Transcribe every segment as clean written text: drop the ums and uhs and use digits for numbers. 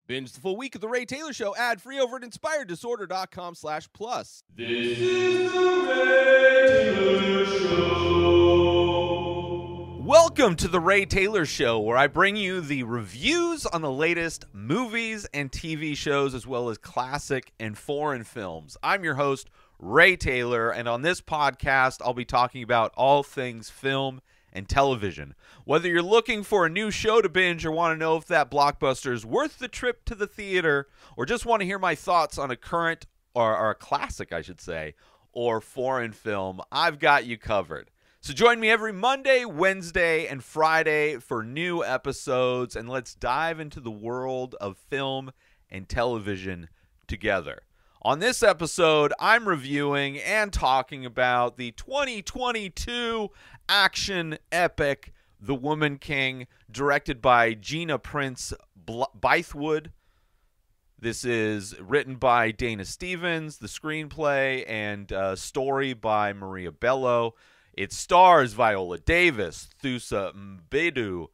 Binge the full week of The Ray Taylor Show ad-free over at inspireddisorder.com/plus. This is The Ray Taylor Show. Welcome to The Ray Taylor Show, where I bring you the reviews on the latest movies and TV shows, as well as classic and foreign films. I'm your host, Ray Taylor, and on this podcast, I'll be talking about all things film and television. Whether you're looking for a new show to binge or want to know if that blockbuster is worth the trip to the theater, or just want to hear my thoughts on a current, or a classic, I should say, or foreign film, I've got you covered. So join me every Monday, Wednesday, and Friday for new episodes, and let's dive into the world of film and television together. On this episode, I'm reviewing and talking about the 2022 action epic, The Woman King, directed by Gina Prince-Bythewood. This is written by Dana Stevens, the screenplay and story by Maria Bello. It stars Viola Davis, Thuso Mbedu,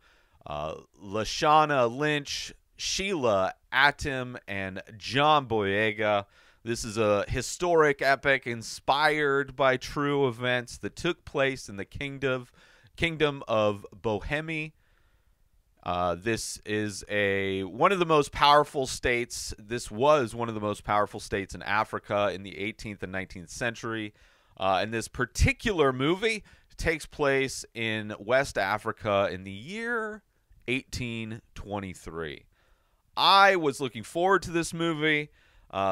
Lashana Lynch, Sheila Atim, and John Boyega. This is a historic epic inspired by true events that took place in the kingdom of Dahomey. This is one of the most powerful states. This was one of the most powerful states in Africa in the 18th and 19th century. And this particular movie takes place in West Africa in the year 1823. I was looking forward to this movie.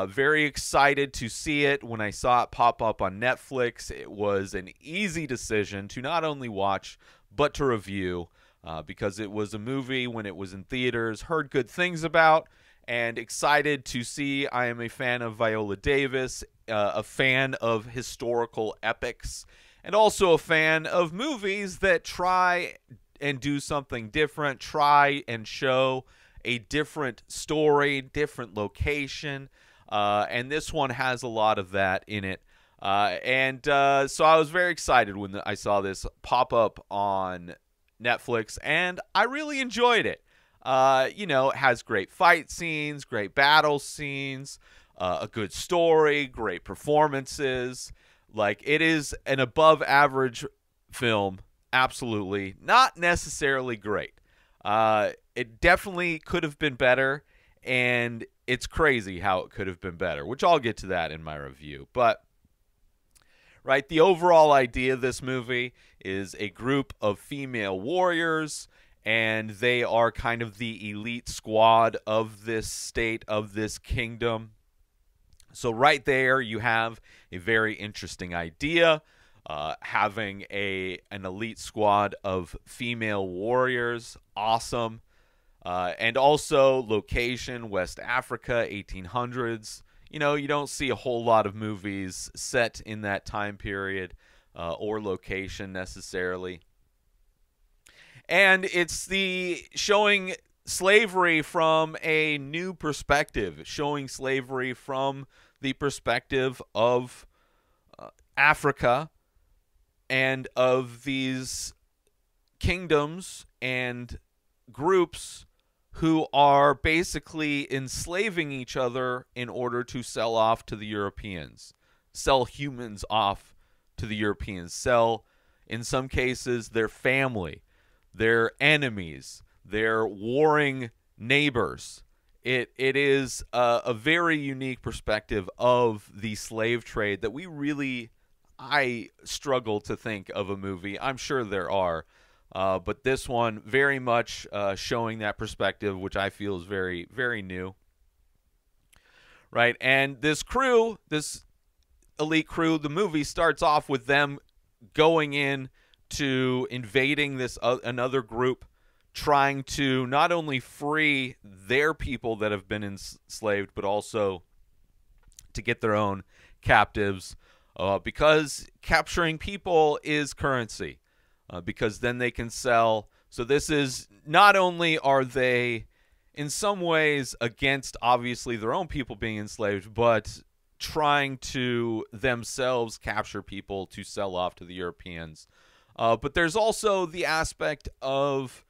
Very excited to see it. When I saw it pop up on Netflix, it was an easy decision to not only watch, but to review, because it was a movie when it was in theaters, heard good things about, and excited to see. I am a fan of Viola Davis, a fan of historical epics, and also a fan of movies that try and do something different, try and show a different story, different location. And this one has a lot of that in it. So I was very excited when I saw this pop up on Netflix, and I really enjoyed it. It has great fight scenes, great battle scenes, a good story, great performances. Like, it is an above average film, absolutely. Not necessarily great. It definitely could have been better, and it's crazy how it could have been better, which I'll get to that in my review. But, right, the overall idea of this movie is a group of female warriors, and they are kind of the elite squad of this state, of this kingdom. So right there, you have a very interesting idea, having an elite squad of female warriors. Awesome. And also location, West Africa, 1800s. You don't see a whole lot of movies set in that time period or location necessarily. And it's the showing slavery from a new perspective, showing slavery from the perspective of Africa and of these kingdoms and groups who are basically enslaving each other in order to sell off to the Europeans, sell humans off to the Europeans, sell, in some cases, their family, their enemies, their warring neighbors. It is a very unique perspective of the slave trade that I struggle to think of a movie. I'm sure there are. But this one very much showing that perspective, which I feel is very, very new. Right? And this crew, this elite crew, the movie starts off with them going in to invading this another group, trying to not only free their people that have been enslaved, but also to get their own captives, because capturing people is currency. Because then they can sell. So this is, not only are they in some ways against, obviously, their own people being enslaved, but trying to themselves capture people to sell off to the Europeans. But there's also the aspect of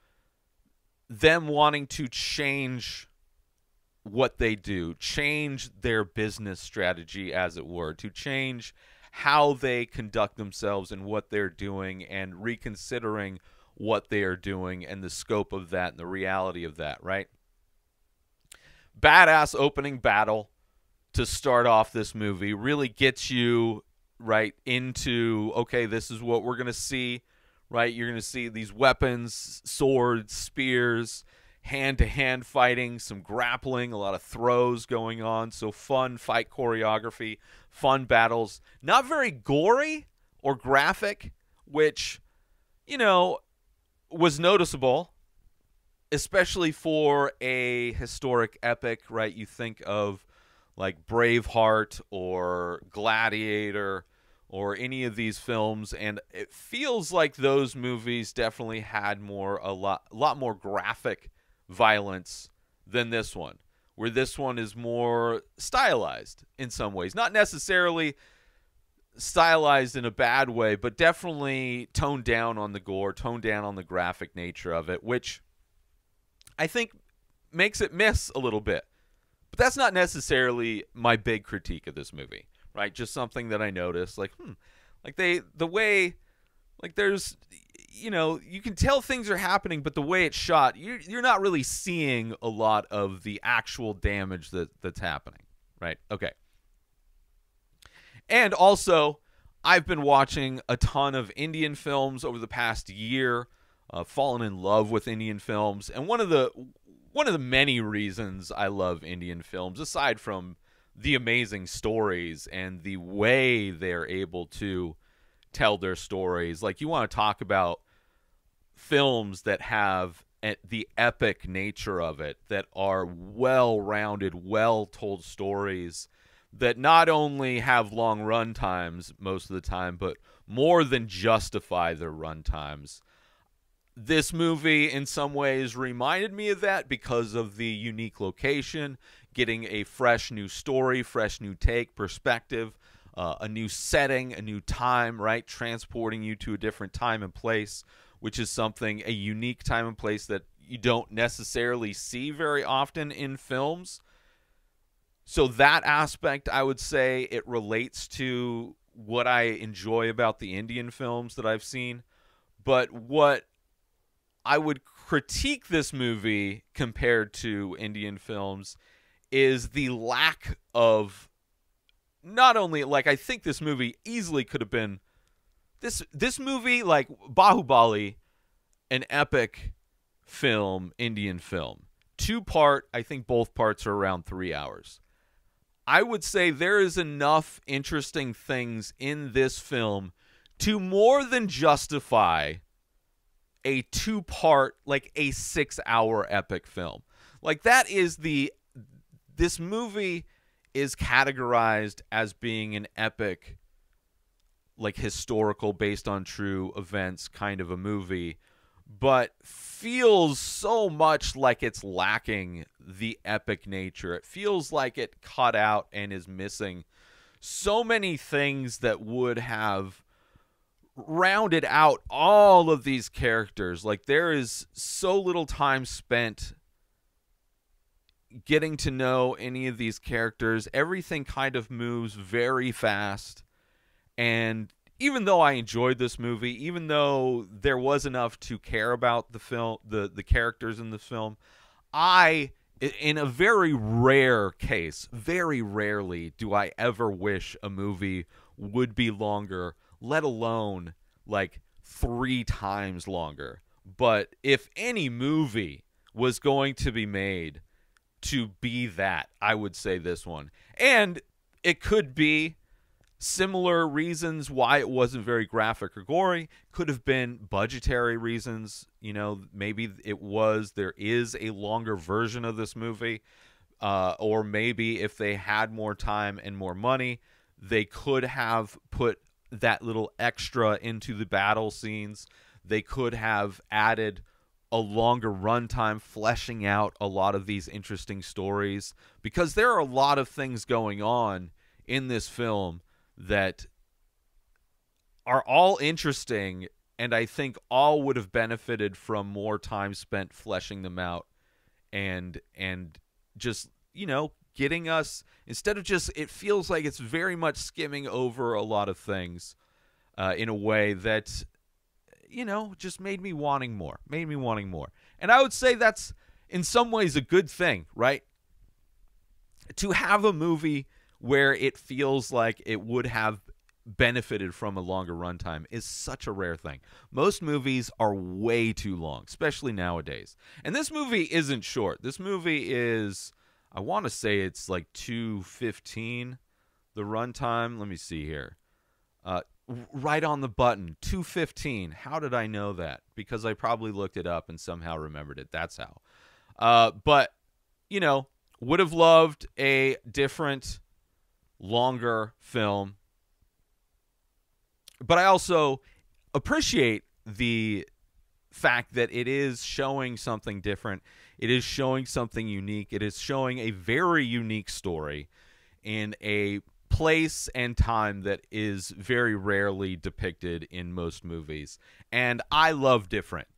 them wanting to change what they do, change their business strategy, as it were, to change how they conduct themselves and what they're doing, and reconsidering what they are doing and the scope of that and the reality of that, right? Badass opening battle to start off this movie really gets you right into, okay, this is what we're going to see, right? You're going to see these weapons, swords, spears, hand-to-hand fighting, some grappling, a lot of throws going on. So fun fight choreography, fun battles. Not very gory or graphic, which, you know, was noticeable, especially for a historic epic, right? You think of like Braveheart or Gladiator or any of these films, and it feels like those movies definitely had a lot more graphic violence than this one, where this one is more stylized in some ways. Not necessarily stylized in a bad way, but definitely toned down on the gore, toned down on the graphic nature of it, which I think makes it miss a little bit. But that's not necessarily my big critique of this movie, right? Just something that I noticed, like, like the way, like there's, you know, you can tell things are happening, but the way it's shot, you're not really seeing a lot of the actual damage that's happening, right? Okay. And also, I've been watching a ton of Indian films over the past year, fallen in love with Indian films, and one of the many reasons I love Indian films, aside from the amazing stories and the way they're able to tell their stories, like you want to talk about films that have the epic nature of it, that are well-rounded, well-told stories that not only have long run times most of the time, but more than justify their run times. This movie, in some ways, reminded me of that because of the unique location, getting a fresh new story, fresh new take, perspective, a new setting, a new time, right? Transporting you to a different time and place, which is something, a unique time and place that you don't necessarily see very often in films. So that aspect, I would say, it relates to what I enjoy about the Indian films that I've seen. But what I would critique this movie compared to Indian films is the lack of, not only, like, I think this movie easily could have been, this movie, like Bahubali, an epic film, Indian film. 2-part, I think both parts are around 3 hours. I would say there is enough interesting things in this film to more than justify a 2-part, like a 6-hour epic film. Like that is this movie is categorized as being an epic, like historical, based on true events kind of a movie, but feels so much like it's lacking the epic nature. It feels like it cut out and is missing so many things that would have rounded out all of these characters. Like there is so little time spent getting to know any of these characters. Everything kind of moves very fast, and even though I enjoyed this movie, even though there was enough to care about the film, the characters in this film, I, in a very rare case, very rarely do I ever wish a movie would be longer, let alone like 3 times longer. But if any movie was going to be made to be that, I would say this one. And it could be similar reasons why it wasn't very graphic or gory. Could have been budgetary reasons. You know, maybe there is a longer version of this movie. Or maybe if they had more time and more money, they could have put that little extra into the battle scenes. They could have added a longer runtime, fleshing out a lot of these interesting stories, because there are a lot of things going on in this film that are all interesting, and I think all would have benefited from more time spent fleshing them out and just, getting us, instead of just, it feels like it's very much skimming over a lot of things in a way that, just made me wanting more. And I would say that's in some ways a good thing, right? To have a movie where it feels like it would have benefited from a longer runtime is such a rare thing. Most movies are way too long, especially nowadays. And this movie isn't short. This movie is, I want to say it's like 2:15, the runtime. Let me see here. Right on the button, 2:15. How did I know that? Because I probably looked it up and somehow remembered it. That's how. But, would have loved a different, longer film. But I also appreciate the fact that it is showing something different. It is showing something unique. It is showing a very unique story in a place and time that is very rarely depicted in most movies. And I love different.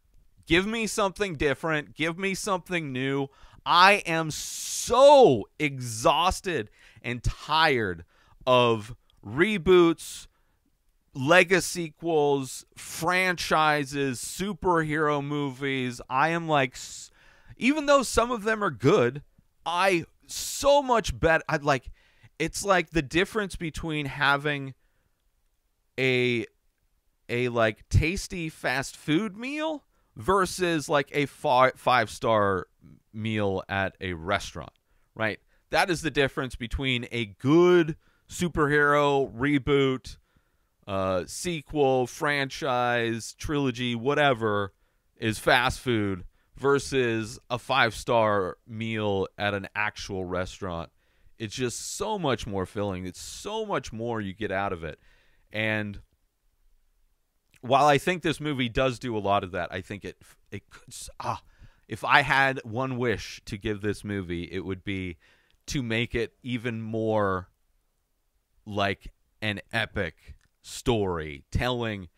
Give me something different. Give me something new. I am so exhausted and tired of reboots, legacy sequels, franchises, superhero movies. I am like, even though some of them are good, I so much better. It's like the difference between having a like tasty fast food meal versus like a five-star meal at a restaurant, right? That is the difference between a good superhero reboot, sequel, franchise, trilogy, whatever, is fast food versus a 5-star meal at an actual restaurant. It's just so much more filling. It's so much more you get out of it. And while I think this movie does do a lot of that, I think it could, if I had one wish to give this movie, it would be to make it even more like an epic story, telling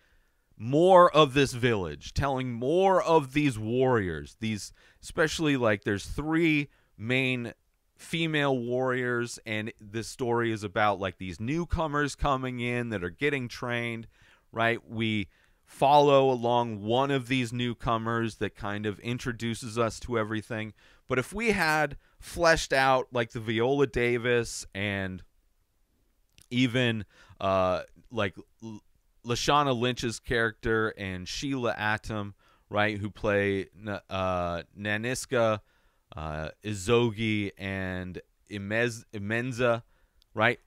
more of this village, telling more of these warriors, these, especially like there's 3 main female warriors, and this story is about like these newcomers coming in that are getting trained, right? We follow along one of these newcomers that kind of introduces us to everything. But if we had fleshed out like the Viola Davis and even like Lashana Lynch's character and Sheila Atim, right, who play Nanisca, Agojie, and Imenza, right?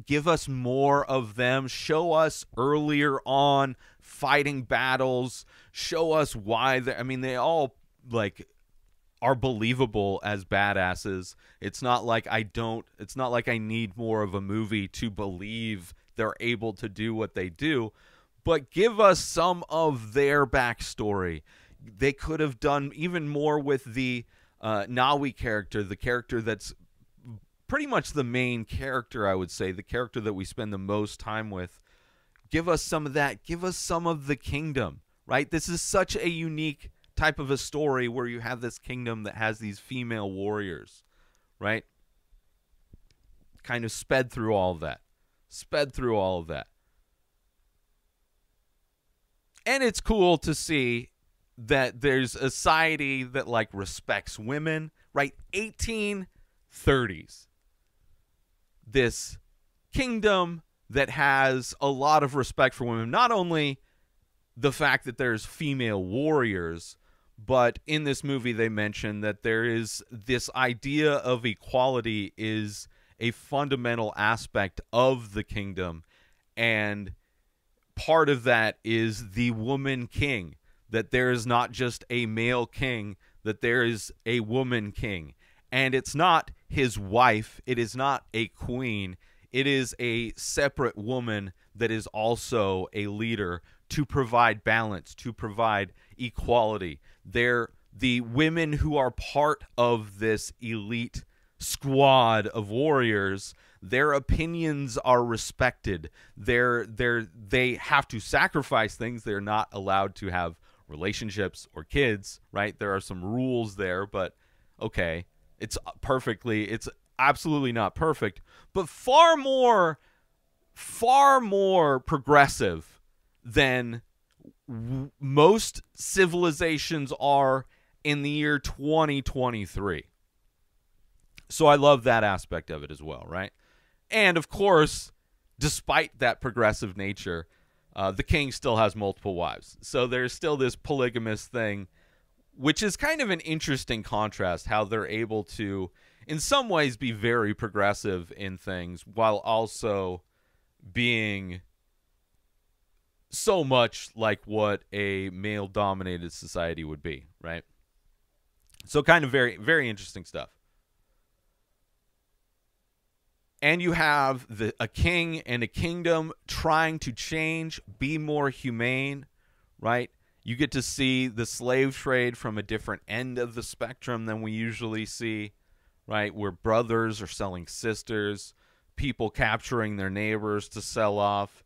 Give us more of them. Show us earlier on fighting battles. Show us why they all like are believable as badasses. It's not like I need more of a movie to believe they're able to do what they do, but give us some of their backstory. They could have done even more with the Nawi character, the character that's pretty much the main character, I would say, the character that we spend the most time with. Give us some of that. Give us some of the kingdom, right? This is such a unique type of a story where you have this kingdom that has these female warriors, right? Kind of sped through all of that. And it's cool to see that there's a society that like respects women, right? 1830s. This kingdom that has a lot of respect for women. Not only the fact that there's female warriors, but in this movie they mention that there is this idea of equality is a fundamental aspect of the kingdom, and part of that is the woman king, that there is not just a male king, that there is a woman king. And it's not his wife, it is not a queen, it is a separate woman that is also a leader to provide balance, to provide equality. They're the women who are part of this elite squad of warriors. Their opinions are respected. They have to sacrifice things. They're not allowed to have relationships or kids, right? There are some rules there, but okay. It's absolutely not perfect, but far more progressive than most civilizations are in the year 2023. So I love that aspect of it as well, right? And of course, despite that progressive nature, the king still has multiple wives. So there's still this polygamous thing, which is kind of an interesting contrast, how they're able to, in some ways, be very progressive in things while also being so much like what a male-dominated society would be, right? So kind of very, very interesting stuff. And you have a king and a kingdom trying to change, be more humane, right? You get to see the slave trade from a different end of the spectrum than we usually see, right? Where brothers are selling sisters, people capturing their neighbors to sell off,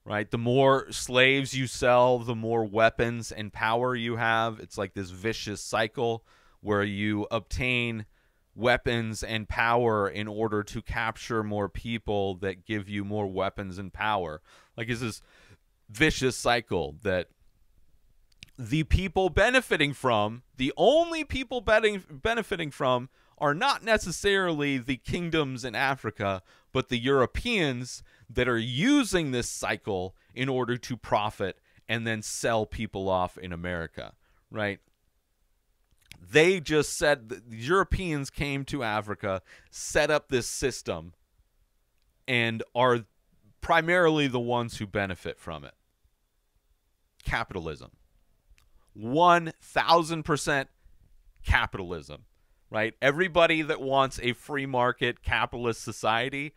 right? The more slaves you sell, the more weapons and power you have. It's like this vicious cycle where you obtain weapons and power in order to capture more people that give you more weapons and power. Like, it's this vicious cycle that the people benefiting from, the only people benefiting from, are not necessarily the kingdoms in Africa, but the Europeans that are using this cycle in order to profit and then sell people off in America, right? They just said that the Europeans came to Africa, set up this system, and are primarily the ones who benefit from it. Capitalism. 1,000% capitalism, right? Everybody that wants a free market capitalist society,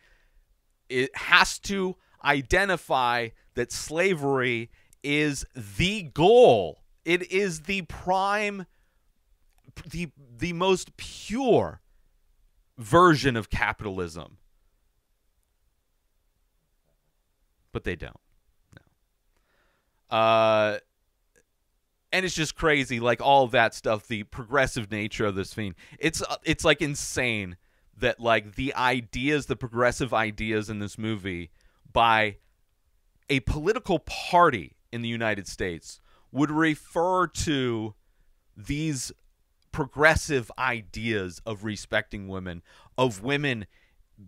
it has to identify that slavery is the goal. It is the prime, the most pure version of capitalism. But they don't. No. And it's just crazy, like all of that stuff, the progressive nature of this thing. It's like insane that like the ideas, the progressive ideas in this movie by a political party in the United States would refer to these progressive ideas of respecting women, of women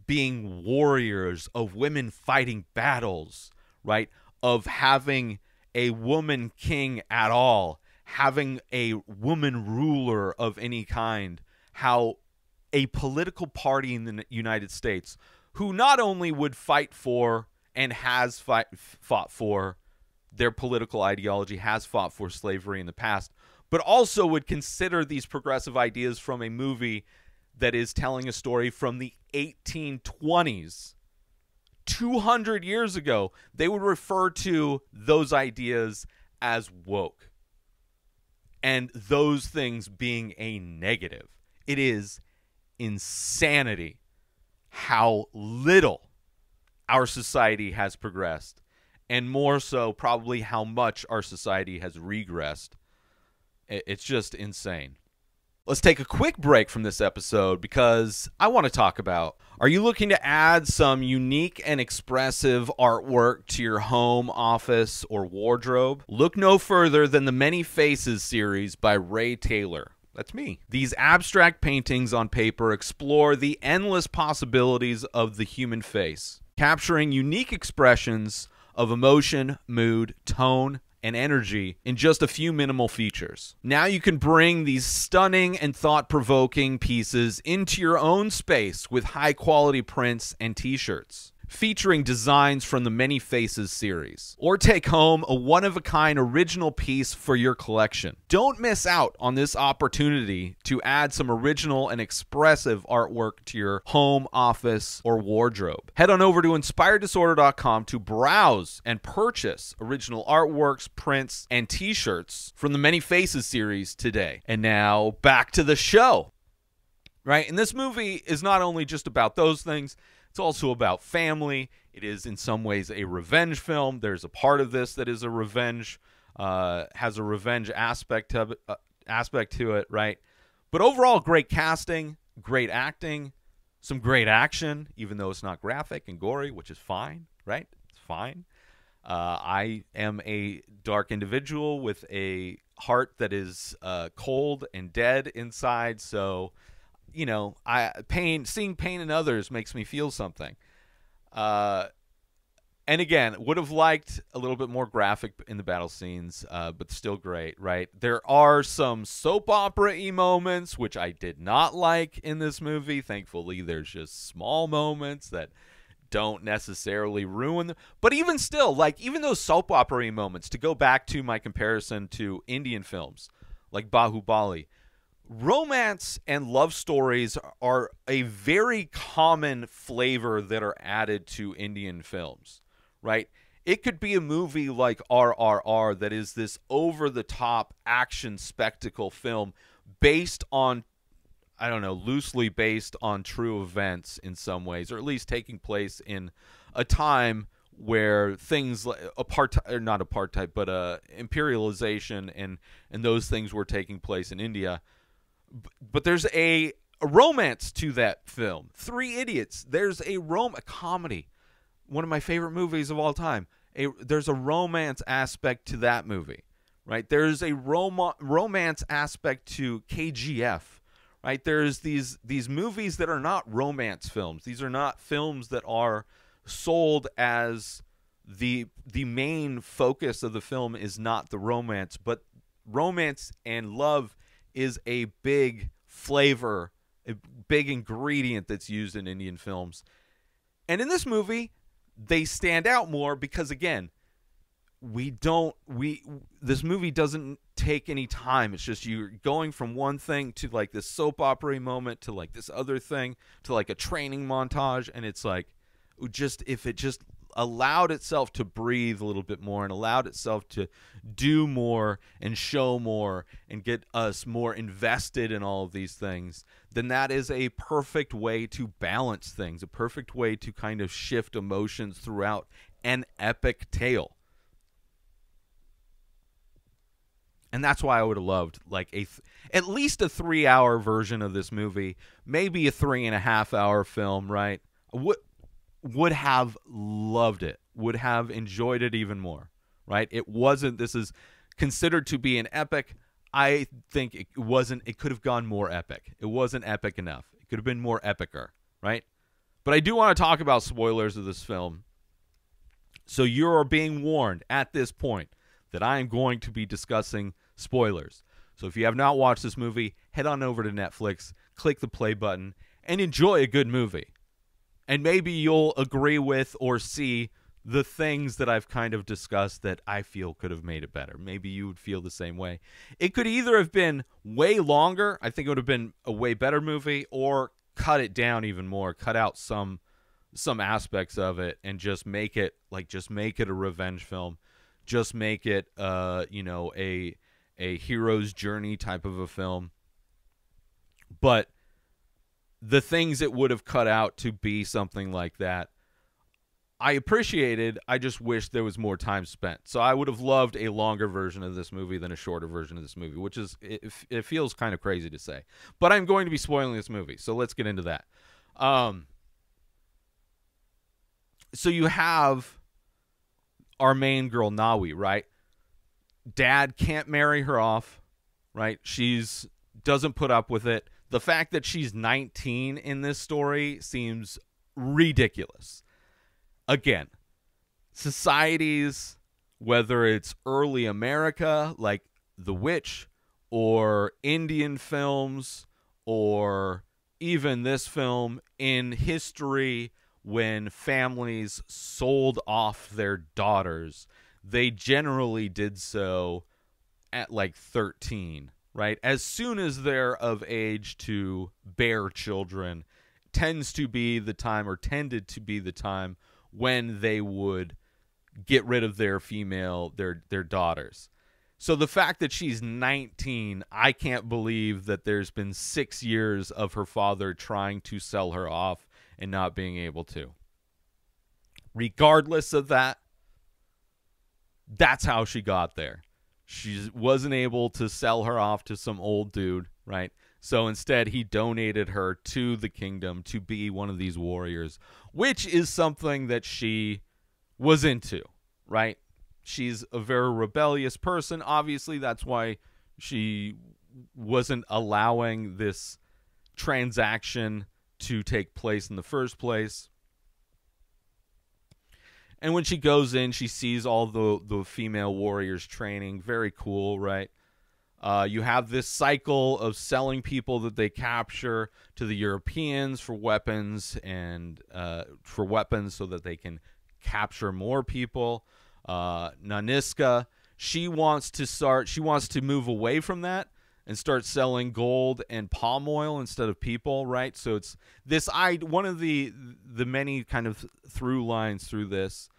being warriors, of women fighting battles, right? Of having a woman king at all, having a woman ruler of any kind, how a political party in the United States who not only would fight for and has fought for their political ideology, has fought for slavery in the past, but also would consider these progressive ideas from a movie that is telling a story from the 1820s. 200 years ago, they would refer to those ideas as woke. And those things being a negative. It is insanity how little our society has progressed. And more so, probably how much our society has regressed. It's just insane. Let's take a quick break from this episode because I want to talk about, are you looking to add some unique and expressive artwork to your home, office, or wardrobe? Look no further than the Many Faces series by Ray Taylor. That's me. These abstract paintings on paper explore the endless possibilities of the human face, capturing unique expressions of emotion, mood, tone, and energy in just a few minimal features. Now you can bring these stunning and thought-provoking pieces into your own space with high-quality prints and t-shirts, featuring designs from the Many Faces series. Or take home a one-of-a-kind original piece for your collection. Don't miss out on this opportunity to add some original and expressive artwork to your home, office, or wardrobe. Head on over to InspiredDisorder.com to browse and purchase original artworks, prints, and t-shirts from the Many Faces series today. And now, back to the show. Right? And this movie is not only just about those things, it's also about family. It is in some ways a revenge film. There's a part of this that is a revenge, has a revenge aspect to it, right? But overall, great casting, great acting, some great action, even though it's not graphic and gory, which is fine, right? It's fine. I am a dark individual with a heart that is cold and dead inside, so you know, seeing pain in others makes me feel something. And again, would have liked a little bit more graphic in the battle scenes, but still great, right? There are some soap opera-y moments, which I did not like in this movie. Thankfully, there's just small moments that don't necessarily ruin them. But even still, like, even those soap opera-y moments, to go back to my comparison to Indian films, like Bahubali, romance and love stories are a very common flavor that are added to Indian films. Right? It could be a movie like RRR that is this over-the-top action spectacle film based on, I don't know, loosely based on true events in some ways, or at least taking place in a time where things like not apartheid, but imperialization and those things were taking place in India. But there's a romance to that film. Three Idiots. There's a comedy. One of my favorite movies of all time. There's a romance aspect to that movie, right? There's a romance aspect to KGF, right? There's these movies that are not romance films. These are not films that are sold as the main focus of the film is not the romance, but romance and love is a big flavor, a big ingredient that's used in Indian films. And in this movie, they stand out more because, again, this movie doesn't take any time. It's just you're going from one thing to like this soap opera moment to like this other thing to like a training montage, and it's like, if it just allowed itself to breathe a little bit more and allowed itself to do more and show more and get us more invested in all of these things, then that is a perfect way to balance things, a perfect way to kind of shift emotions throughout an epic tale. And that's why I would have loved like at least a 3-hour version of this movie, maybe a 3.5-hour film, right? Would have loved it, would have enjoyed it even more, right? This is considered to be an epic. I think it wasn't, it could have gone more epic. It wasn't epic enough. It could have been more epicer, right? But I do want to talk about spoilers of this film. So you're being warned at this point that I am going to be discussing spoilers. So if you have not watched this movie, head on over to Netflix, click the play button, and enjoy a good movie. And maybe you'll agree with or see the things that I've kind of discussed that I feel could have made it better. Maybe you would feel the same way. It could either have been way longer, I think it would have been a way better movie, or cut it down even more, cut out some aspects of it and just make it a revenge film. Just make it a hero's journey type of a film. But the things it would have cut out to be something like that, I appreciated. I just wish there was more time spent. So I would have loved a longer version of this movie than a shorter version of this movie, which is, it feels kind of crazy to say. But I'm going to be spoiling this movie, so let's get into that. So you have our main girl, Nawi, right? Dad can't marry her off, right? She's doesn't put up with it. The fact that she's 19 in this story seems ridiculous. Again, societies, whether it's early America, like The Witch, or Indian films, or even this film in history, when families sold off their daughters, they generally did so at like 13. Right? As soon as they're of age to bear children, tended to be the time when they would get rid of their daughters. So the fact that she's 19, I can't believe that there's been 6 years of her father trying to sell her off and not being able to. Regardless of that, that's how she got there. She wasn't able to sell her off to some old dude, right? So instead, he donated her to the kingdom to be one of these warriors, which is something that she was into, right? She's a very rebellious person. Obviously, that's why she wasn't allowing this transaction to take place in the first place. And when she goes in, she sees all the female warriors training. Very cool, right? You have this cycle of selling people that they capture to the Europeans for weapons and so that they can capture more people. Nanisca, she wants to move away from that and start selling gold and palm oil instead of people, right? So it's this one of the many kind of through lines through this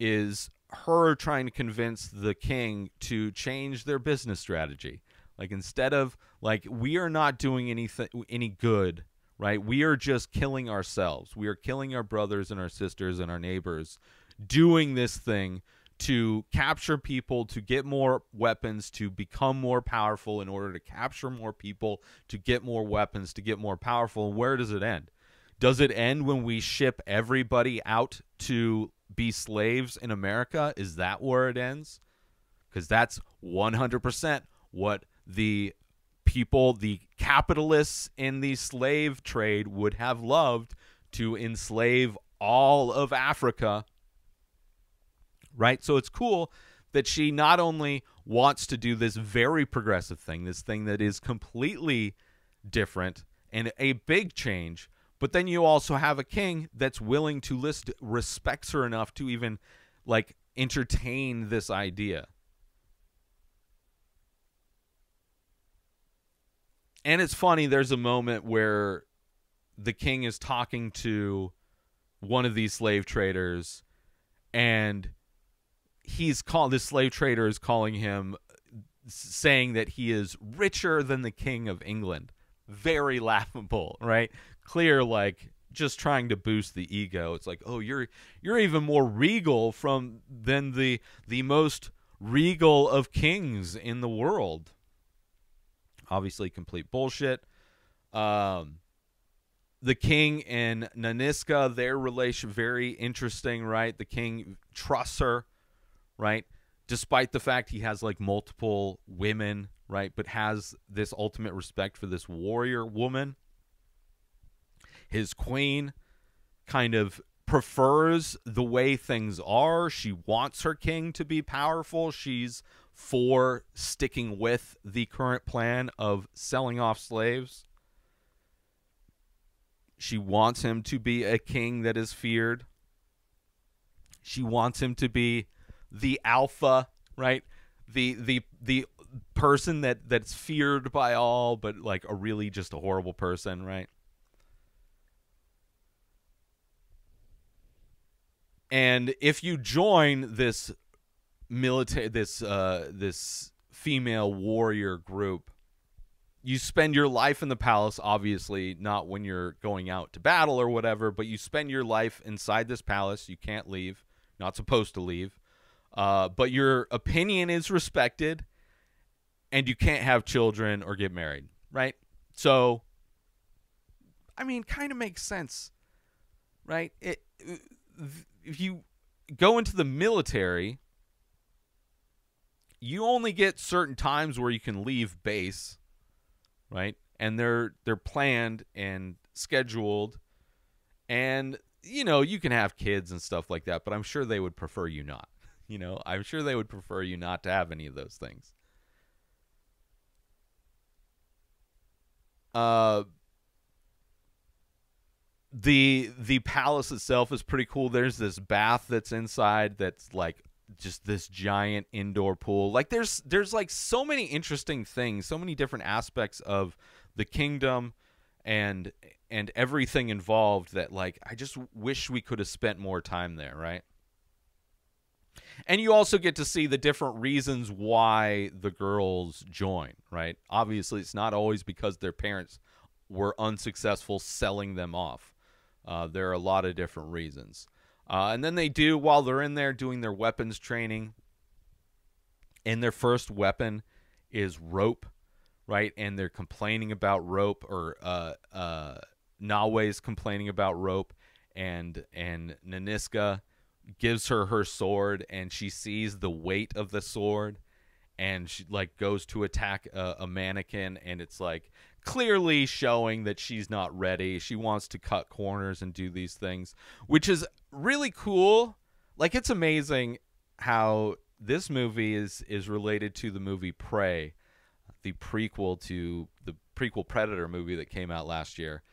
is her trying to convince the king to change their business strategy. Like, instead of, like, we are not doing any good, right? We are just killing ourselves. We are killing our brothers and our sisters and our neighbors, doing this thing to capture people, to get more weapons, to become more powerful in order to capture more people, to get more weapons, to get more powerful. And where does it end? Does it end when we ship everybody out to be slaves in America? Is that where it ends? Because that's 100% what the people, the capitalists in the slave trade would have loved, to enslave all of Africa, right? So it's cool that she not only wants to do this very progressive thing, this thing that is completely different and a big change, but then you also have a king that's willing to respects her enough to even, like, entertain this idea. And it's funny, there's a moment where the king is talking to one of these slave traders, and this slave trader is calling him, saying that he is richer than the king of England. Very laughable, right? Clear, like, just trying to boost the ego. It's like, oh, you're even more regal than the most regal of kings in the world. Obviously, complete bullshit. The king and Nanisca, their relation, very interesting, right? The king trusts her, right? Despite the fact he has, like, multiple women, right? But has this ultimate respect for this warrior woman. His queen kind of prefers the way things are. She wants her king to be powerful. She's for sticking with the current plan of selling off slaves. She wants him to be a king that is feared. She wants him to be the alpha, right? The person that's feared by all, but, like, a really just a horrible person, right? And if you join this military, this female warrior group, you spend your life in the palace, obviously not when you're going out to battle or whatever, but you spend your life inside this palace. You can't leave, not supposed to leave, but your opinion is respected, and you can't have children or get married, right? So, I mean, kind of makes sense, right? If you go into the military, you only get certain times where you can leave base, right? And they're planned and scheduled, and, you know, you can have kids and stuff like that, but I'm sure they would prefer you not. You know, I'm sure they would prefer you not to have any of those things. The palace itself is pretty cool. There's this bath that's inside that's, like, just this giant indoor pool. Like, there's like so many interesting things, so many different aspects of the kingdom and everything involved that, like, I just wish we could have spent more time there, right? And you also get to see the different reasons why the girls join, right? Obviously, it's not always because their parents were unsuccessful selling them off. There are a lot of different reasons. And then they do, while they're in there doing their weapons training, and their first weapon is rope, right? And they're complaining about rope, or Nawe's complaining about rope, and Nanisca gives her sword, and she sees the weight of the sword, and she like goes to attack a mannequin, and it's like clearly showing that she's not ready. She wants to cut corners and do these things, which is really cool. Like, it's amazing how this movie is related to the movie Prey, the prequel to the prequel Predator movie that came out last year,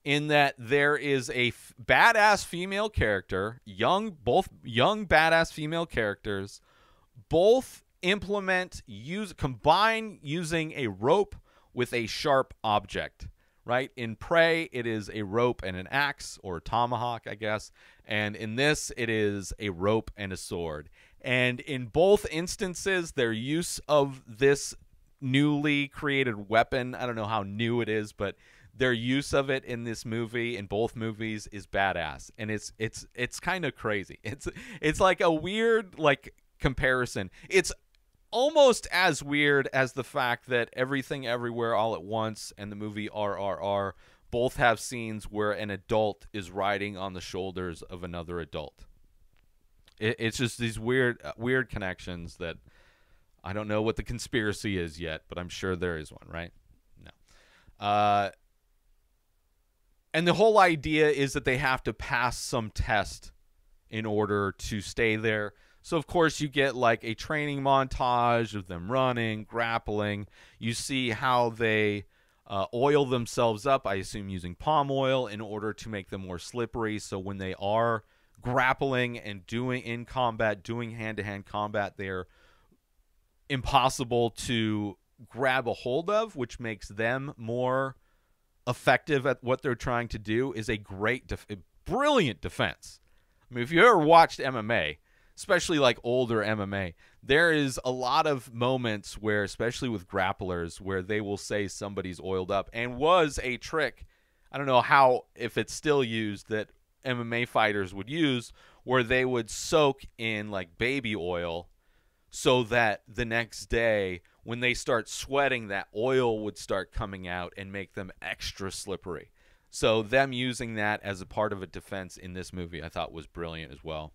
in that there is a badass female character, both young badass female characters, both combine using a rope with a sharp object, right? In Prey, it is a rope and an axe, or a tomahawk, I guess. And in this, it is a rope and a sword. And in both instances, their use of this newly created weapon, I don't know how new it is, but their use of it in this movie, in both movies, is badass. And it's kind of crazy. It's like a weird like comparison. It's almost as weird as the fact that Everything Everywhere All at Once and the movie RRR both have scenes where an adult is riding on the shoulders of another adult. It's just these weird connections that I don't know what the conspiracy is yet, but I'm sure there is one, right? No. And the whole idea is that they have to pass some test in order to stay there. So, of course, you get like a training montage of them running, grappling. You see how they oil themselves up, I assume using palm oil, in order to make them more slippery. So when they are grappling and doing hand-to-hand combat, they're impossible to grab a hold of, which makes them more effective at what they're trying to do. Is a brilliant defense. I mean, if you ever watched MMA, especially like older MMA, there is a lot of moments where, especially with grapplers, where they will say somebody's oiled up, and was a trick, I don't know if it's still used, that MMA fighters would use, where they would soak in like baby oil so that the next day when they start sweating, that oil would start coming out and make them extra slippery. So them using that as a part of a defense in this movie, I thought was brilliant as well.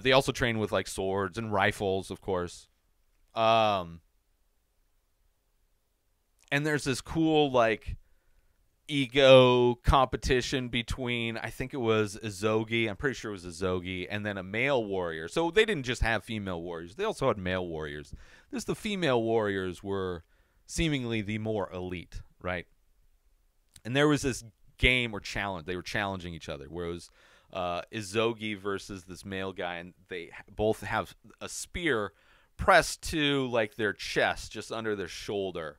They also train with like swords and rifles, of course. And there's this cool like ego competition between, I think it was Agojie, I'm pretty sure it was Agojie, and then a male warrior. So they didn't just have female warriors, they also had male warriors. The female warriors were seemingly the more elite, right? And there was this game or challenge, they were challenging each other, where it was Agojie versus this male guy, and they both have a spear pressed to like their chest, just under their shoulder,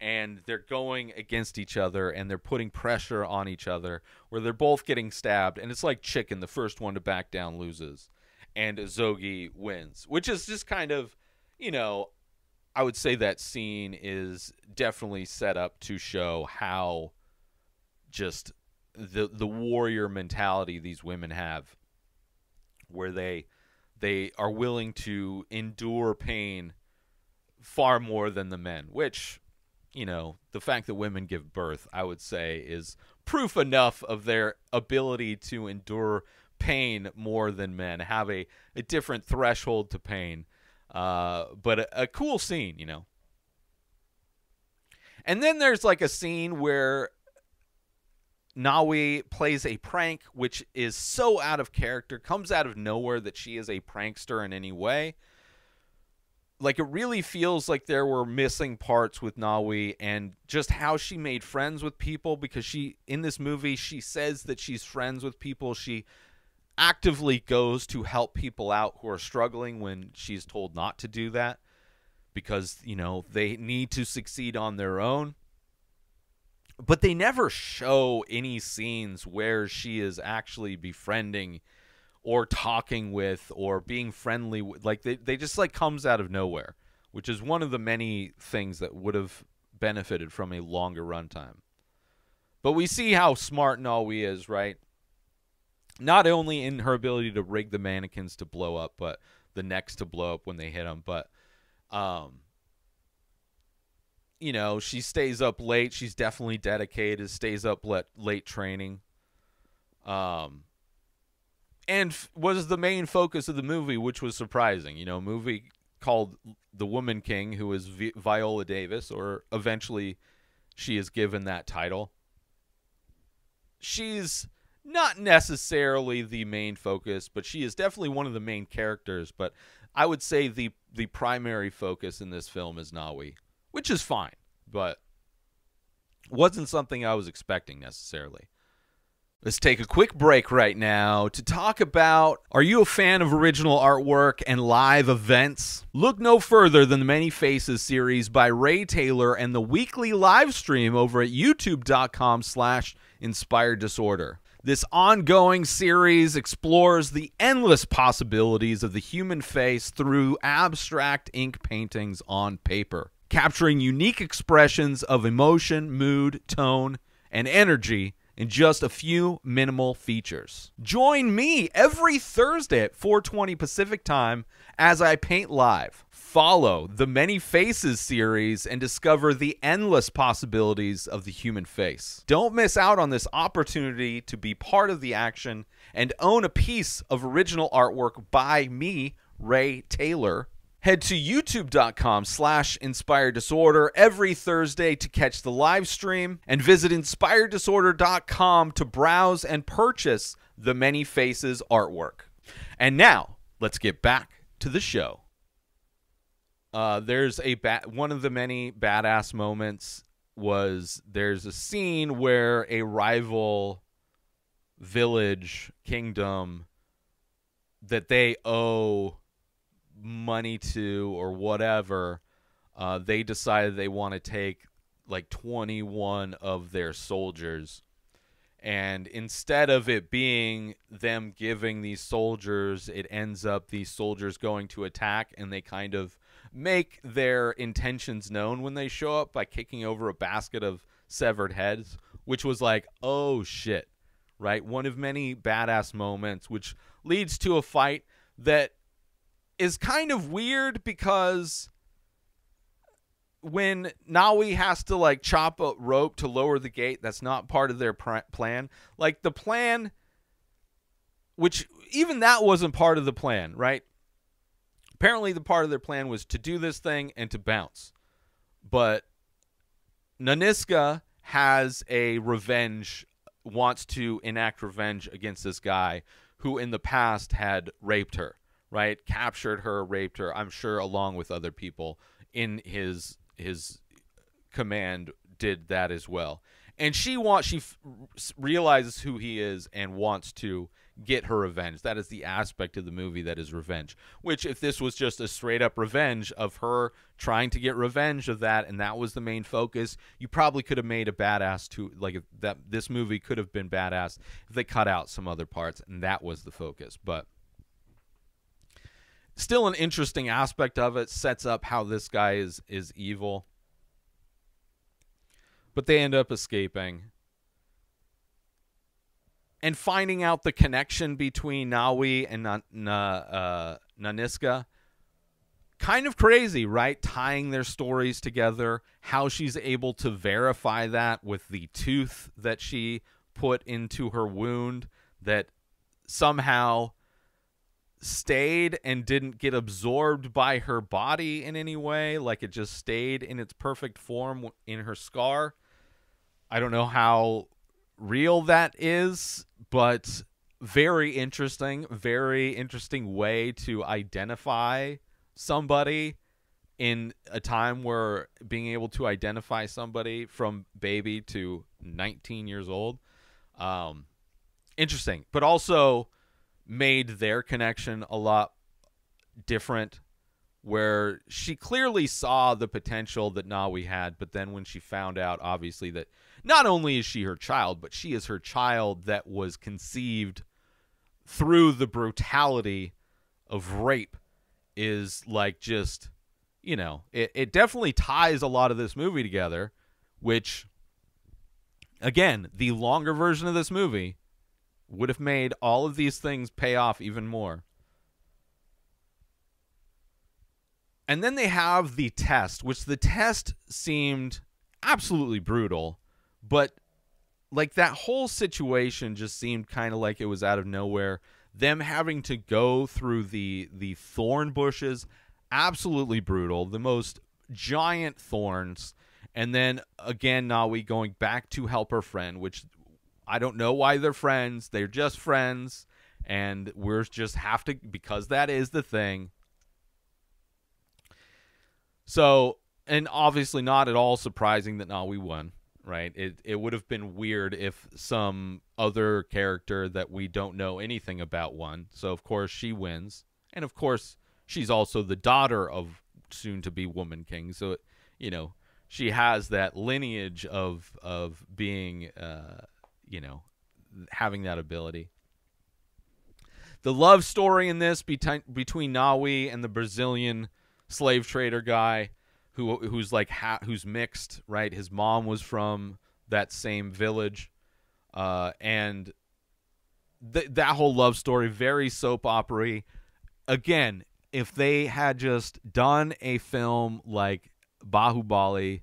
and they're going against each other, and they're putting pressure on each other, where they're both getting stabbed, and it's like chicken, the first one to back down loses, and Agojie wins, which is just kind of, you know, I would say that scene is definitely set up to show how just the warrior mentality these women have, where they are willing to endure pain far more than the men, which, you know, the fact that women give birth, I would say, is proof enough of their ability to endure pain more than men, have a different threshold to pain. But a cool scene, you know. And then there's like a scene where Nawe plays a prank, which is so out of character, comes out of nowhere that she is a prankster in any way. Like, it really feels like there were missing parts with Nawe, and just how she made friends with people, because in this movie, she says that she's friends with people. She actively goes to help people out who are struggling when she's told not to do that, because, you know, they need to succeed on their own. But they never show any scenes where she is actually befriending or talking with or being friendly with. Like, they just like comes out of nowhere, which is one of the many things that would have benefited from a longer runtime. But we see how smart Nawe is, right? Not only in her ability to rig the mannequins to blow up, but the necks to blow up when they hit them, but you know, she stays up late. She's definitely dedicated, stays up late training. And was the main focus of the movie, which was surprising. You know, a movie called The Woman King, who is Viola Davis, or eventually she is given that title. She's not necessarily the main focus, but she is definitely one of the main characters. But I would say the primary focus in this film is Nawi, which is fine, but wasn't something I was expecting necessarily. Let's take a quick break right now to talk about, are you a fan of original artwork and live events? Look no further than the Many Faces series by Ray Taylor and the weekly live stream over at youtube.com/Inspired Disorder. This ongoing series explores the endless possibilities of the human face through abstract ink paintings on paper, capturing unique expressions of emotion, mood, tone, and energy in just a few minimal features. Join me every Thursday at 4:20 Pacific Time as I paint live. Follow the Many Faces series and discover the endless possibilities of the human face. Don't miss out on this opportunity to be part of the action and own a piece of original artwork by me, Ray Taylor. Head to youtube.com/Inspired Disorder every Thursday to catch the live stream, and visit inspireddisorder.com to browse and purchase the Many Faces artwork. And now, let's get back to the show. There's one of the many badass moments was there's a scene where a rival village, kingdom, that they owe money to or whatever, they decided they want to take like 21 of their soldiers, and instead of it being them giving these soldiers, it ends up these soldiers going to attack, and they kind of make their intentions known when they show up by kicking over a basket of severed heads, which was like, oh shit, right? One of many badass moments, which leads to a fight that is kind of weird, because when Nawi has to like chop a rope to lower the gate, that's not part of their plan. Like the plan, which even that wasn't part of the plan, right? Apparently the part of their plan was to do this thing and to bounce. But Nanisca has a revenge, wants to enact revenge against this guy who in the past had raped her. Right, captured her, raped her. I'm sure, along with other people in his command, did that as well. And she realizes who he is and wants to get her revenge. That is the aspect of the movie that is revenge. Which, if this was just a straight up revenge of her trying to get revenge of that, and that was the main focus, you probably could have made a badass this movie could have been badass if they cut out some other parts, and that was the focus. But still an interesting aspect of it, sets up how this guy is evil. But they end up escaping. And finding out the connection between Nawi and Nanisca. Kind of crazy, right? Tying their stories together. How she's able to verify that with the tooth that she put into her wound that somehow stayed and didn't get absorbed by her body in any way, like it just stayed in its perfect form in her scar. I don't know how real that is, but very interesting way to identify somebody in a time where being able to identify somebody from baby to 19 years old, interesting, but also made their connection a lot different, where she clearly saw the potential that Nawi had, but then when she found out, obviously, that not only is she her child, but she is her child that was conceived through the brutality of rape, is like just, you know, it definitely ties a lot of this movie together, which, again, the longer version of this movie would have made all of these things pay off even more. And then they have the test, which the test seemed absolutely brutal, but like that whole situation just seemed kind of like it was out of nowhere. Them having to go through the thorn bushes, absolutely brutal. The most giant thorns. And then again, Nawi going back to help her friend, which I don't know why they're friends. They're just friends. And we're just have to, because that is the thing. So, and obviously not at all surprising that Nawi won, right? It would have been weird if some other character that we don't know anything about won. So, of course, she wins. And, of course, she's also the daughter of soon-to-be Woman King. So, you know, she has that lineage of being, you know, having that ability. The love story in this between Nawi and the Brazilian slave trader guy who's like who's mixed, right? His mom was from that same village, and that whole love story, very soap opera-y. Again, if they had just done a film like Bahubali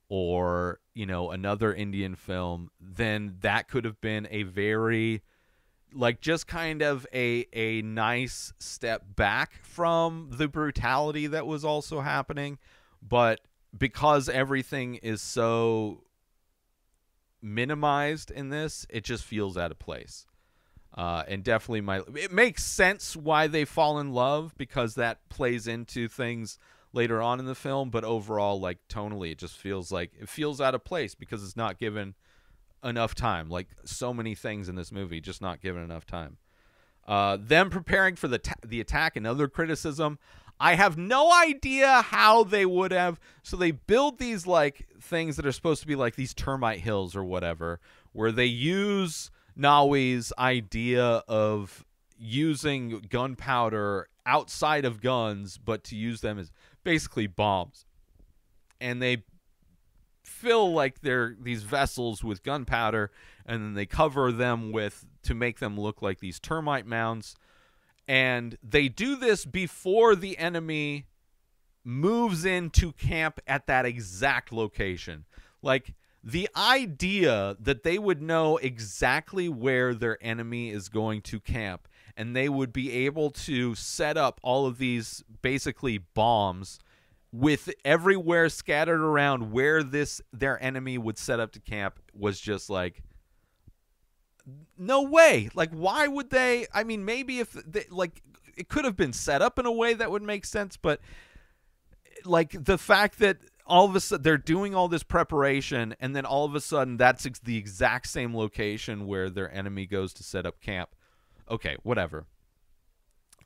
or, you know, another Indian film, then that could have been a very, like, just kind of a nice step back from the brutality that was also happening. But because everything is so minimized in this, it just feels out of place. And definitely it makes sense why they fall in love, because that plays into things later on in the film. But overall, like, tonally, it just feels like it feels out of place because it's not given enough time. Like so many things in this movie, just not given enough time. Them preparing for the attack, another criticism. I have no idea how they would have. So they build these like things that are supposed to be like these termite hills or whatever, where they use Nawi's idea of using gunpowder outside of guns, but to use them as basically bombs. And they fill like these vessels with gunpowder, and then they cover them to make them look like these termite mounds. And they do this before the enemy moves into camp at that exact location. Like, the idea that they would know exactly where their enemy is going to camp, and they would be able to set up all of these basically bombs with everywhere scattered around where their enemy would set up to camp, was just like, no way. Like, why would they? I mean, maybe if they, like, it could have been set up in a way that would make sense, but like the fact that all of a sudden they're doing all this preparation, and then all of a sudden that's the exact same location where their enemy goes to set up camp. Okay, whatever.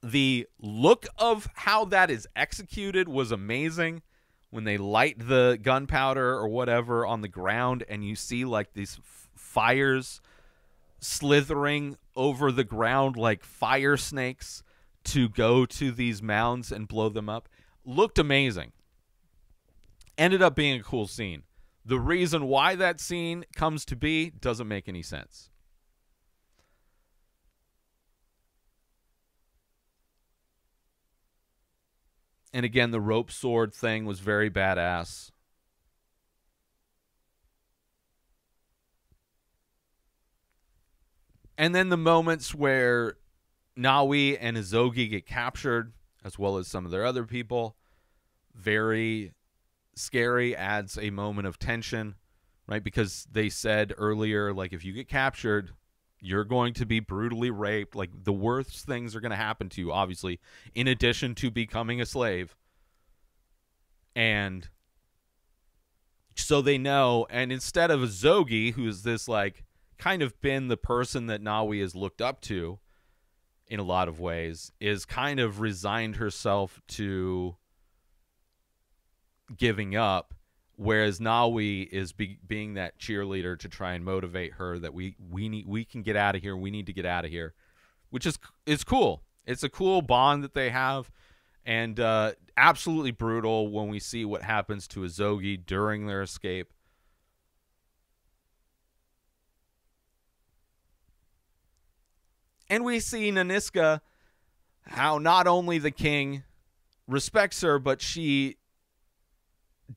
The look of how that is executed was amazing. When they light the gunpowder or whatever on the ground, and you see like these fires slithering over the ground like fire snakes to go to these mounds and blow them up, looked amazing. Ended up being a cool scene. The reason why that scene comes to be doesn't make any sense. And again, the rope sword thing was very badass. And then the moments where Nawi and Agojie get captured, as well as some of their other people, very scary, adds a moment of tension, right? Because they said earlier, like, if you get captured, you're going to be brutally raped. Like, the worst things are going to happen to you, obviously, in addition to becoming a slave. And so they know, and instead of Agojie, who's this, like, kind of been the person that Nawi has looked up to in a lot of ways, is kind of resigned herself to giving up, whereas Nawi is being that cheerleader to try and motivate her that we can get out of here, we need to get out of here, which is cool. It's a cool bond that they have, and absolutely brutal when we see what happens to Agojie during their escape. And we see Nanisca, how not only the king respects her, but she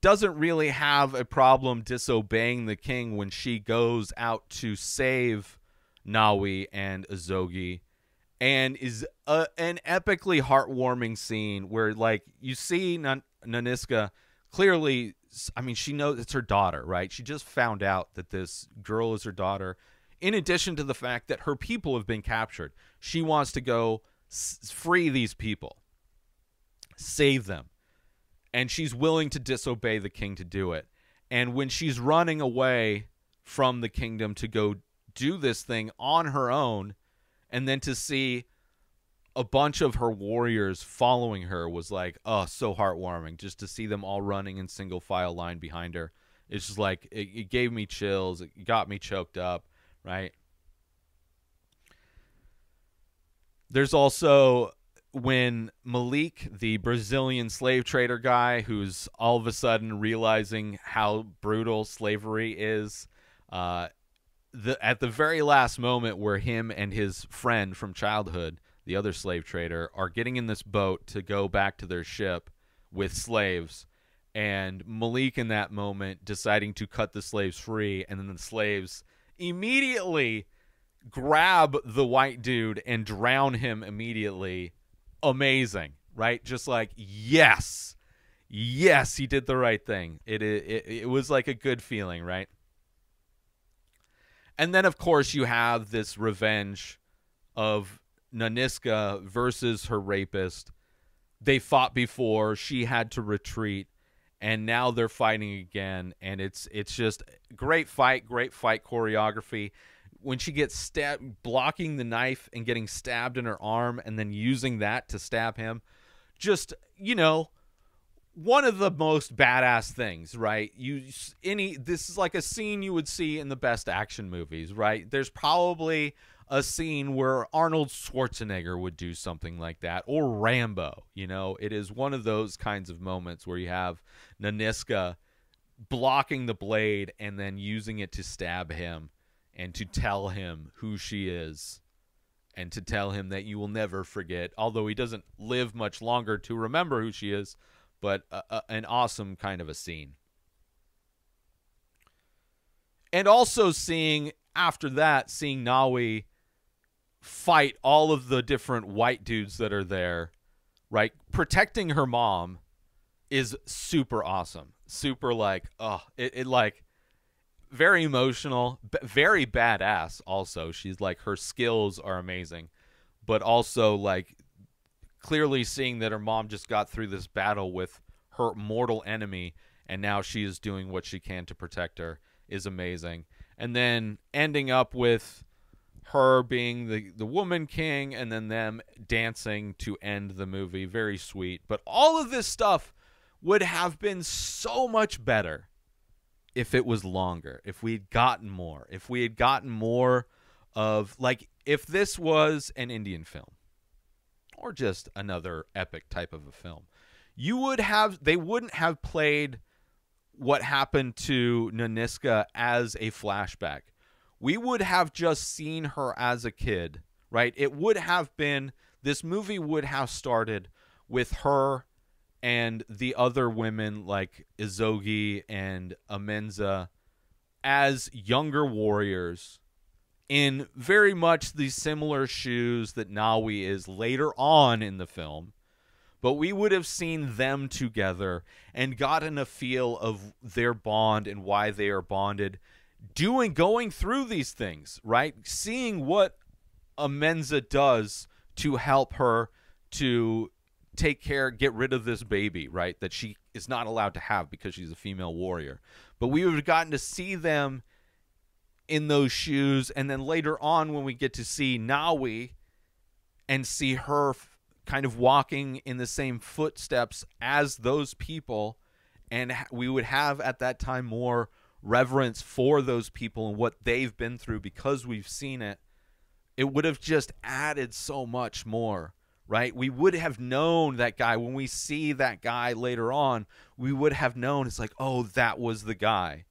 doesn't really have a problem disobeying the king when she goes out to save Nawi and Agojie, and is an epically heartwarming scene where, like, you see Nanisca clearly. I mean, she knows it's her daughter, right? She just found out that this girl is her daughter. In addition to the fact that her people have been captured, she wants to go free these people, save them. And she's willing to disobey the king to do it. And when she's running away from the kingdom to go do this thing on her own, and then to see a bunch of her warriors following her was like, oh, so heartwarming. Just to see them all running in single file line behind her. It's just like, it gave me chills. It got me choked up, right? There's also when Malik, the Brazilian slave trader guy, who's all of a sudden realizing how brutal slavery is, at the very last moment where him and his friend from childhood, the other slave trader, are getting in this boat to go back to their ship with slaves, and Malik in that moment deciding to cut the slaves free, and then the slaves immediately grab the white dude and drown him immediately. Amazing, right? Just like, yes, he did the right thing. It was like a good feeling, right? And then, of course, you have this revenge of Nanisca versus her rapist. They fought before. She had to retreat, and now they're fighting again. And it's just great fight choreography. When she gets stabbed, blocking the knife and getting stabbed in her arm and then using that to stab him. Just, you know, one of the most badass things, right? This is like a scene you would see in the best action movies, right? There's probably a scene where Arnold Schwarzenegger would do something like that, or Rambo, you know? It is one of those kinds of moments where you have Nanisca blocking the blade and then using it to stab him, and to tell him who she is, and to tell him that you will never forget, although he doesn't live much longer to remember who she is, but an awesome kind of a scene. And also after that, seeing Nawi fight all of the different white dudes that are there, right? Protecting her mom is super awesome. Super like, oh, it like, very emotional, very badass also. She's like, her skills are amazing, but also like clearly seeing that her mom just got through this battle with her mortal enemy, and now she is doing what she can to protect her is amazing. And then ending up with her being the woman king, and then them dancing to end the movie. Very sweet. But all of this stuff would have been so much better if it was longer, if we had gotten more, of, like, if this was an Indian film or just another epic type of a film, they wouldn't have played what happened to Nanisca as a flashback. We would have just seen her as a kid, right? This movie would have started with her and the other women like Agojie and Amenza as younger warriors in very much the similar shoes that Nawi is later on in the film. But we would have seen them together and gotten a feel of their bond and why they are bonded, going through these things, right? Seeing what Amenza does to help her to get rid of this baby, right, that she is not allowed to have because she's a female warrior. But we would have gotten to see them in those shoes, and then later on when we get to see Nawi and see her kind of walking in the same footsteps as those people, and we would have at that time more reverence for those people and what they've been through because we've seen it. It would have just added so much more. Right? We would have known that guy. When we see that guy later on, we would have known, it's like, oh, that was the guy.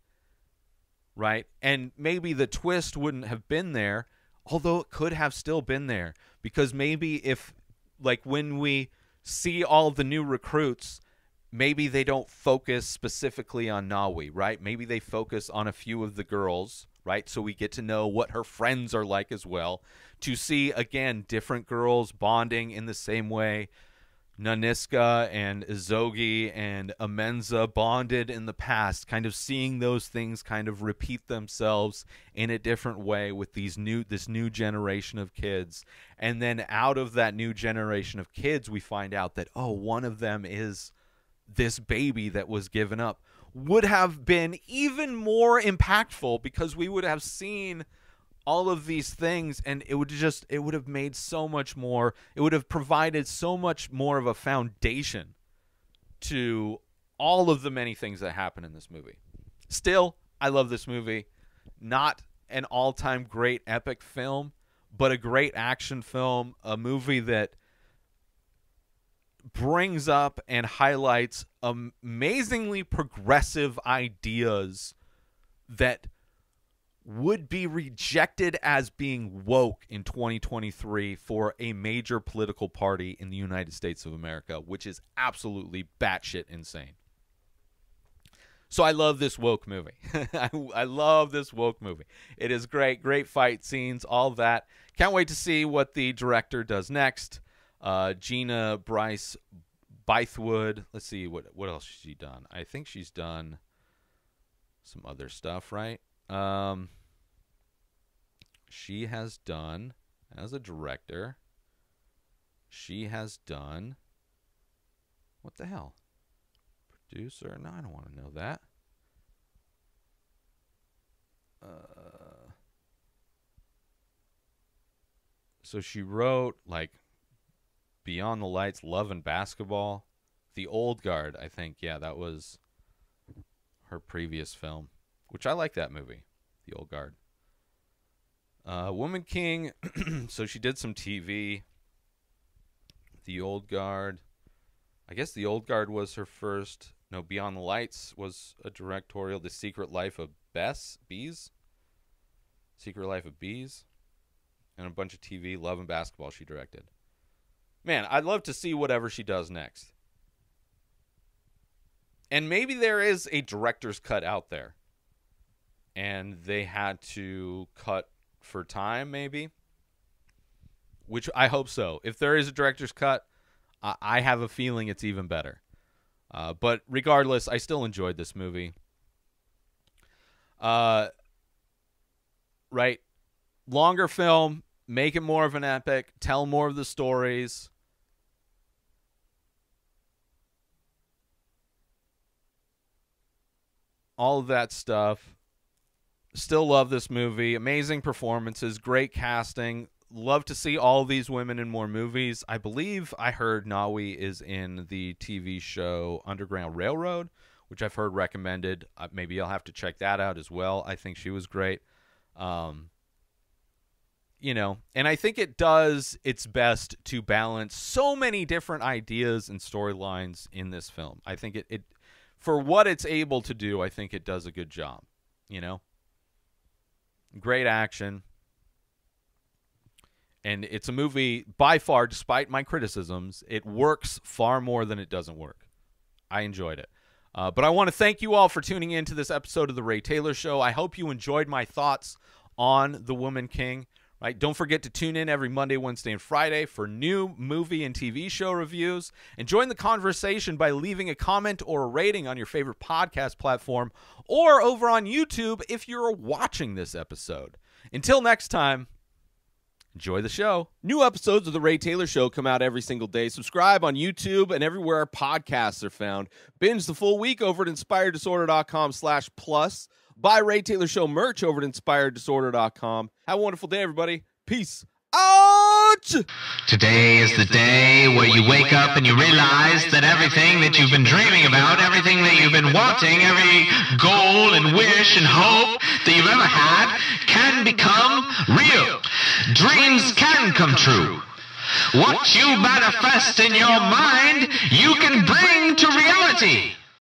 Right? And maybe the twist wouldn't have been there, although it could have still been there. Because maybe if, like, when we see all the new recruits, maybe they don't focus specifically on Nawi, right? Maybe they focus on a few of the girls, right? So we get to know what her friends are like as well. To see, again, different girls bonding in the same way Nanisca and Agojie and Amenza bonded in the past, kind of seeing those things kind of repeat themselves in a different way with this new generation of kids. And then out of that new generation of kids, we find out that, oh, one of them is this baby that was given up. Would have been even more impactful because we would have seen all of these things, and it would have made so much more. It would have provided so much more of a foundation to all of the many things that happen in this movie. Still, I love this movie. Not an all-time great epic film, but a great action film, a movie that brings up and highlights amazingly progressive ideas that would be rejected as being woke in 2023 for a major political party in the United States of America, which is absolutely batshit insane. So I love this woke movie. I love this woke movie. It is great, great fight scenes, all that. Can't wait to see what the director does next. Gina Prince-Bythewood. Let's see, what else has she done? I think she's done some other stuff, right? She has done, as a director, she has done, what the hell? Producer? No, I don't want to know that. So she wrote, like, Beyond the Lights, Love and Basketball, The Old Guard, I think. Yeah, that was her previous film, which I like that movie, The Old Guard. Woman King, so she did some TV. The Old Guard. I guess The Old Guard was her first. No, Beyond the Lights was a directorial. The Secret Life of Bees. Secret Life of Bees. And a bunch of TV. Love and Basketball she directed. Man, I'd love to see whatever she does next. And maybe there is a director's cut out there. And they had to cut for time, maybe. Which I hope so. If there is a director's cut, I have a feeling it's even better. But regardless, I still enjoyed this movie. Right? Longer film, make it more of an epic, tell more of the stories. All of that stuff. Still love this movie. Amazing performances, great casting. Love to see all these women in more movies. I believe I heard Nawi is in the TV show Underground Railroad, which I've heard recommended. Maybe I'll have to check that out as well. I think she was great. You know, and I think it does its best to balance so many different ideas and storylines in this film. I think it for what it's able to do, I think it does a good job, you know? Great action. And it's a movie, by far, despite my criticisms, it works far more than it doesn't work. I enjoyed it. But I want to thank you all for tuning in to this episode of The Ray Taylor Show. I hope you enjoyed my thoughts on The Woman King. Right? Don't forget to tune in every Monday, Wednesday, and Friday for new movie and TV show reviews. And join the conversation by leaving a comment or a rating on your favorite podcast platform or over on YouTube if you're watching this episode. Until next time, enjoy the show. New episodes of The Ray Taylor Show come out every single day. Subscribe on YouTube and everywhere our podcasts are found. Binge the full week over at inspireddisorder.com/plus. Buy Ray Taylor Show merch over at inspireddisorder.com. Have a wonderful day, everybody. Peace out! Today is the day where you wake up and you realize that everything that you've been dreaming about, everything that you've been wanting, every goal and wish and hope that you've ever had can become real. Dreams can come true. What you manifest in your mind, you can bring to reality.